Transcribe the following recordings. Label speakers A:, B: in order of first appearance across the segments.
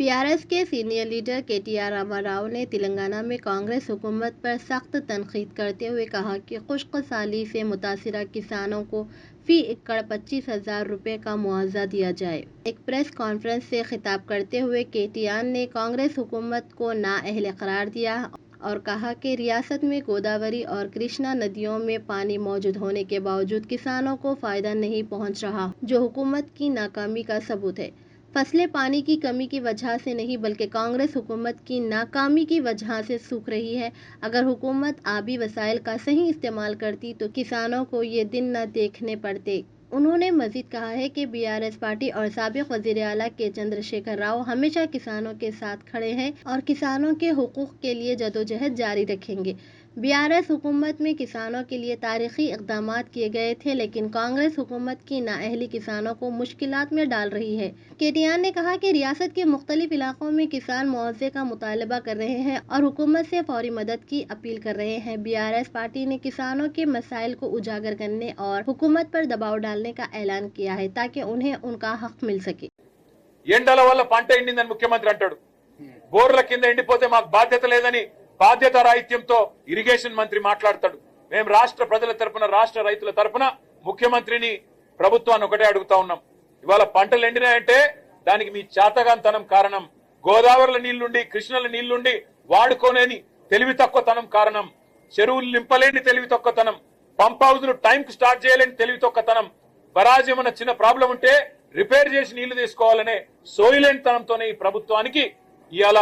A: PRS के senior leader KTR Rama Rao ने तेलंगाना में कांग्रेस हुकूमत पर सख्त तनकीद करते हुए कहा कि खुश्क साली से मुतासिरा किसानों को फी एकड़ 25,000 रुपये का मुआवजा दिया जाए। एक प्रेस कॉन्फ्रेंस से खिताब करते हुए केटीआर ने कांग्रेस हुकूमत को नाअहल करार दिया और कहा कि रियासत में गोदावरी और कृष्णा नदियों में पानी मौजूद होने के बावजूद किसानों को फ़ायदा नहीं पहुंच रहा, जो हुकूमत की नाकामी का सबूत है। फसलें पानी की कमी की वजह से नहीं बल्कि कांग्रेस हुकूमत की नाकामी की वजह से सूख रही है। अगर हुकूमत आबी वसाइल का सही इस्तेमाल करती तो किसानों को ये दिन न देखने पड़ते। उन्होंने मजीद कहा है कि बीआरएस पार्टी और साबिक वज़ीर आला के चंद्रशेखर राव हमेशा किसानों के साथ खड़े हैं और किसानों के हुकूक के लिए जदोजहद जारी रखेंगे। बीआरएस हुकूमत में किसानों के लिए तारीखी इक़दामात किए गए थे, लेकिन कांग्रेस हुकूमत की नाअहली किसानों को मुश्किलात में डाल रही है। केटीआर ने कहा कि रियासत के मुख्तलिफ इलाकों में किसान मुआवजे का मुतालबा कर रहे हैं और हुकूमत से फौरी मदद की अपील कर रहे हैं। बीआरएस पार्टी ने किसानों के मसाइल को उजागर करने और हुकूमत पर दबाव डालने का ऐलान किया है ताकि उन्हें उनका हक मिल सके।
B: ఎండల వల్ల పంట ఎండిందని ముఖ్యమంత్రి అంటాడు, బోర్ల కింద ఎండిపోతే మాకు బాధ్యత లేదని బాధ్యత రాహిత్యంతో ఇరిగేషన్ మంత్రి మాట్లాడతాడు. మేము రాష్ట్ర ప్రజల తరపున, రాష్ట్ర రైతుల తరపున ముఖ్యమంత్రిని, ప్రభుత్వాన్ని ఒకటే అడుగుతా ఉన్నాం. ఇవాళ పంటలు ఎండినాయంటే దానికి మీ చాతగాంతనం కారణం, గోదావరిల నీళ్లుండి కృష్ణల నీళ్లుండి వాడుకోలేని తెలివి తక్కువతనం కారణం, చెరువులు నింపలేని తెలివి తక్కువతనం, పంప్ హౌజ్ను టైంకి స్టార్ట్ చేయలేని తెలివి తక్కువతనం, బరాజ్ ఏమన్నా చిన్న ప్రాబ్లం ఉంటే రిపేర్ చేసి నీళ్లు తీసుకోవాలనే సోయిలేనితనంతోనే ఈ ప్రభుత్వానికి ఇవాళ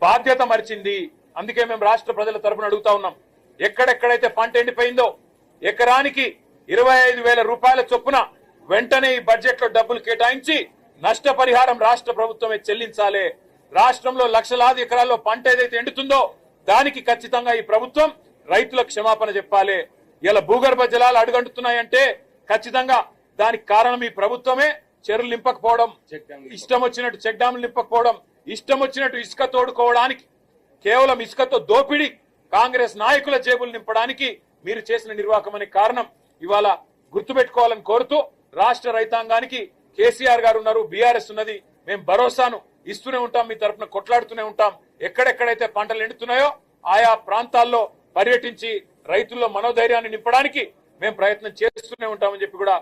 B: బాధ్యత మరిచింది. అందుకే మేము రాష్ట్ర ప్రజల తరపున అడుగుతా ఉన్నాం, ఎక్కడెక్కడైతే పంట ఎండిపోయిందో ఎకరానికి 25,000 రూపాయల చొప్పున వెంటనే ఈ బడ్జెట్ లో డబ్బులు కేటాయించి నష్టపరిహారం రాష్ట్ర ప్రభుత్వమే చెల్లించాలి. రాష్ట్రంలో లక్షలాది ఎకరాల్లో పంట ఏదైతే ఎండుతుందో దానికి ఖచ్చితంగా ఈ ప్రభుత్వం రైతులకు క్షమాపణ చెప్పాలి. ఇలా భూగర్భ జలాలు అడుగంటున్నాయంటే ఖచ్చితంగా దానికి కారణం ఈ ప్రభుత్వమే. చెరువులు నింపకపోవడం, ఇష్టం వచ్చినట్టు చెక్ డ్యాములు నింపకపోవడం, ఇష్టం వచ్చినట్టు ఇసుక తోడుకోవడానికి, కేవలం ఇసుకతో దోపిడీ కాంగ్రెస్ నాయకుల జేబులు నింపడానికి మీరు చేసిన నిర్వాహకం అనే కారణం ఇవాళ గుర్తుపెట్టుకోవాలని కోరుతూ, రాష్ట్ర రైతాంగానికి కేసీఆర్ గారు ఉన్నారు, బీఆర్ఎస్ ఉన్నది, మేము భరోసాను ఇస్తూనే ఉంటాం, మీ తరఫున కొట్లాడుతూనే ఉంటాం. ఎక్కడెక్కడైతే పంటలు ఎండుతున్నాయో ఆయా ప్రాంతాల్లో పర్యటించి రైతుల్లో మనోధైర్యాన్ని నింపడానికి మేము ప్రయత్నం చేస్తూనే ఉంటామని చెప్పి కూడా